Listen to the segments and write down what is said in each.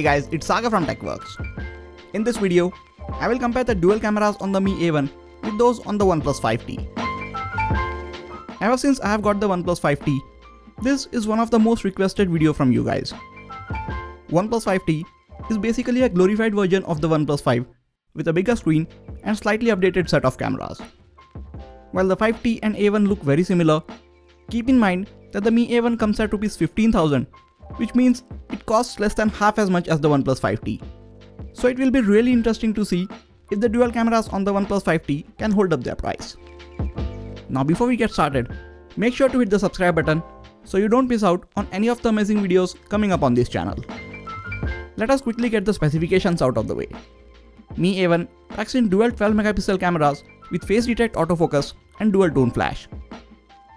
guys, it's Saga from TechWorks. In this video, I will compare the dual cameras on the Mi A1 with those on the OnePlus 5T. Ever since I have got the OnePlus 5T, this is one of the most requested video from you guys. OnePlus 5T is basically a glorified version of the OnePlus 5 with a bigger screen and slightly updated set of cameras. While the 5T and A1 look very similar, keep in mind that the Mi A1 comes at Rs 15,000, which means it costs less than half as much as the OnePlus 5T. So it will be really interesting to see if the dual cameras on the OnePlus 5T can hold up their price. Now before we get started, make sure to hit the subscribe button so you don't miss out on any of the amazing videos coming up on this channel. Let us quickly get the specifications out of the way. Mi A1 packs in dual 12 megapixel cameras with face detect autofocus and dual tone flash.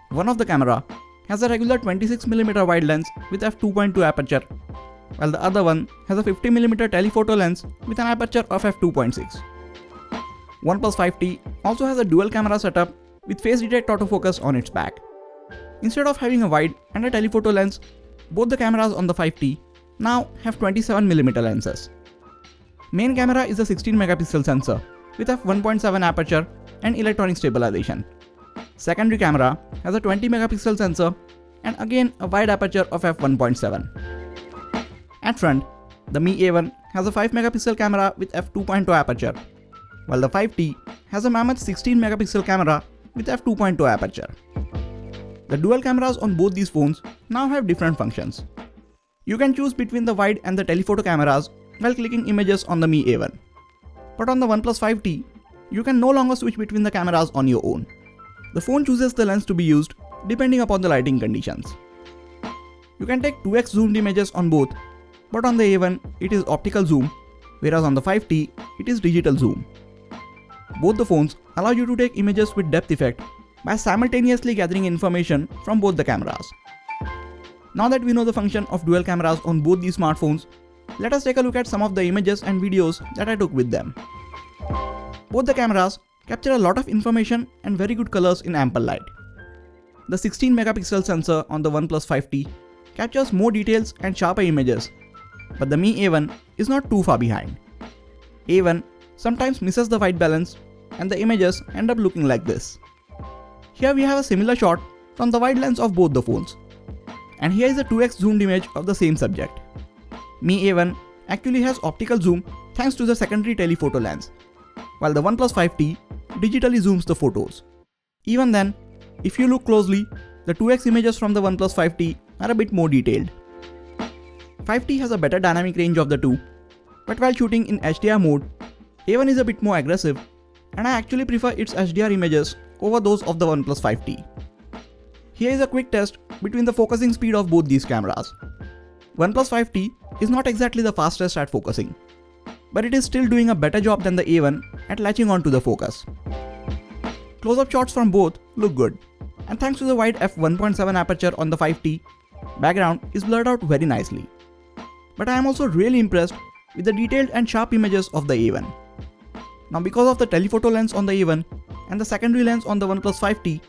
One of the camera has a regular 26mm wide lens with f2.2 aperture, while the other one has a 50mm telephoto lens with an aperture of f2.6. OnePlus 5T also has a dual camera setup with face detect autofocus on its back. Instead of having a wide and a telephoto lens, both the cameras on the 5T now have 27mm lenses. Main camera is a 16 megapixel sensor with f1.7 aperture and electronic stabilization. Secondary camera has a 20 megapixel sensor and again a wide aperture of f1.7. At front, the Mi A1 has a 5 megapixel camera with f2.2 aperture, while the 5T has a mammoth 16 megapixel camera with f2.2 aperture. The dual cameras on both these phones now have different functions. You can choose between the wide and the telephoto cameras while clicking images on the Mi A1. But on the OnePlus 5T, you can no longer switch between the cameras on your own. The phone chooses the lens to be used depending upon the lighting conditions. You can take 2x zoomed images on both, but on the A1 it is optical zoom, whereas on the 5T it is digital zoom. Both the phones allow you to take images with depth effect by simultaneously gathering information from both the cameras. Now that we know the function of dual cameras on both these smartphones, let us take a look at some of the images and videos that I took with them. Both the cameras capture a lot of information and very good colors in ample light. The 16 megapixel sensor on the OnePlus 5T captures more details and sharper images, but the Mi A1 is not too far behind. A1 sometimes misses the white balance and the images end up looking like this. Here we have a similar shot from the wide lens of both the phones. And here is a 2x zoomed image of the same subject. Mi A1 actually has optical zoom thanks to the secondary telephoto lens, while the OnePlus 5T digitally zooms the photos. Even then, if you look closely, the 2x images from the OnePlus 5T are a bit more detailed. 5T has a better dynamic range of the two, but while shooting in HDR mode, A1 is a bit more aggressive, and I actually prefer its HDR images over those of the OnePlus 5T. Here is a quick test between the focusing speed of both these cameras. OnePlus 5T is not exactly the fastest at focusing, but it is still doing a better job than the A1 at latching onto the focus. Close-up shots from both look good, and thanks to the wide f1.7 aperture on the 5T, background is blurred out very nicely. But I am also really impressed with the detailed and sharp images of the A1. Now because of the telephoto lens on the A1 and the secondary lens on the OnePlus 5T,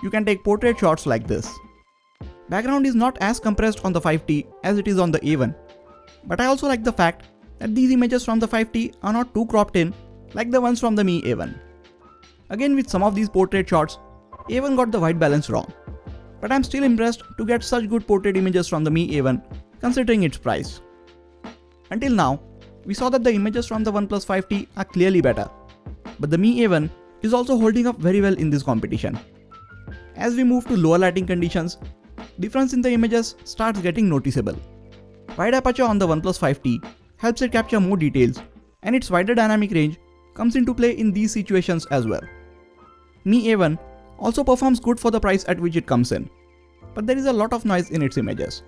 you can take portrait shots like this. Background is not as compressed on the 5T as it is on the A1, but I also like the fact that these images from the 5T are not too cropped in like the ones from the Mi A1. Again, with some of these portrait shots, A1 got the white balance wrong, but I am still impressed to get such good portrait images from the Mi A1 considering its price. Until now, we saw that the images from the OnePlus 5T are clearly better, but the Mi A1 is also holding up very well in this competition. As we move to lower lighting conditions, difference in the images starts getting noticeable. Wide aperture on the OnePlus 5T helps it capture more details, and its wider dynamic range comes into play in these situations as well. Mi A1 also performs good for the price at which it comes in, but there is a lot of noise in its images.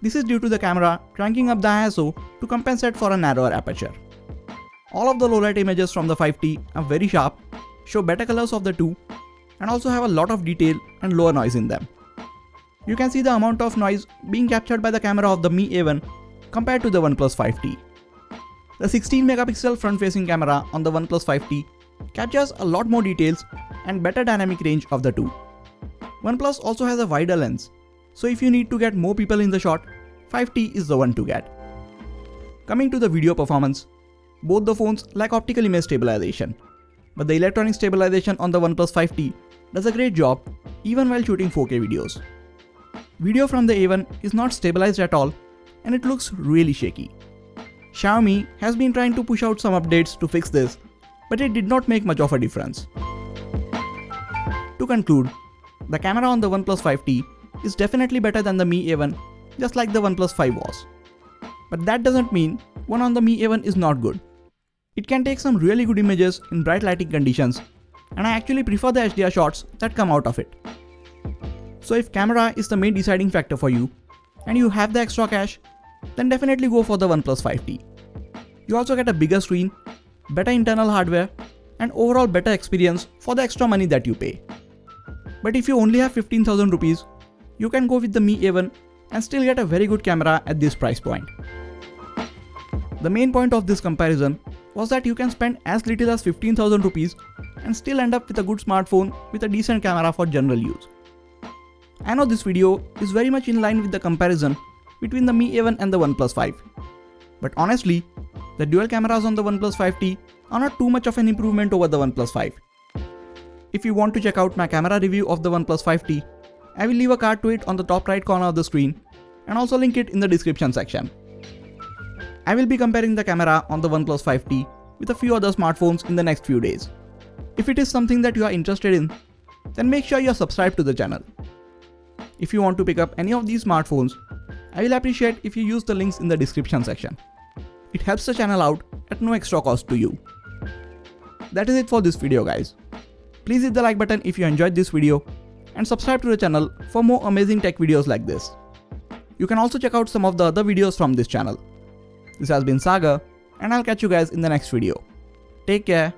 This is due to the camera cranking up the ISO to compensate for a narrower aperture. All of the low light images from the 5T are very sharp, show better colors of the two, and also have a lot of detail and lower noise in them. You can see the amount of noise being captured by the camera of the Mi A1 compared to the OnePlus 5T. The 16 megapixel front-facing camera on the OnePlus 5T captures a lot more details and better dynamic range of the two. OnePlus also has a wider lens, so if you need to get more people in the shot, 5T is the one to get. Coming to the video performance, both the phones lack optical image stabilization, but the electronic stabilization on the OnePlus 5T does a great job even while shooting 4K videos. Video from the A1 is not stabilized at all and it looks really shaky. Xiaomi has been trying to push out some updates to fix this, but it did not make much of a difference. To conclude, the camera on the OnePlus 5T is definitely better than the Mi A1, just like the OnePlus 5 was. But that doesn't mean one on the Mi A1 is not good. It can take some really good images in bright lighting conditions, and I actually prefer the HDR shots that come out of it. So if camera is the main deciding factor for you, and you have the extra cash, then definitely go for the OnePlus 5T. You also get a bigger screen, better internal hardware, and overall better experience for the extra money that you pay. But if you only have 15,000 rupees, you can go with the Mi A1 and still get a very good camera at this price point. The main point of this comparison was that you can spend as little as 15,000 rupees and still end up with a good smartphone with a decent camera for general use. I know this video is very much in line with the comparison between the Mi A1 and the OnePlus 5. But honestly, the dual cameras on the OnePlus 5T are not too much of an improvement over the OnePlus 5. If you want to check out my camera review of the OnePlus 5T, I will leave a card to it on the top right corner of the screen and also link it in the description section. I will be comparing the camera on the OnePlus 5T with a few other smartphones in the next few days. If it is something that you are interested in, then make sure you are subscribed to the channel. If you want to pick up any of these smartphones, I will appreciate if you use the links in the description section. It helps the channel out at no extra cost to you. That is it for this video, guys. Please hit the like button if you enjoyed this video and subscribe to the channel for more amazing tech videos like this. You can also check out some of the other videos from this channel. This has been Sagar, and I'll catch you guys in the next video. Take care.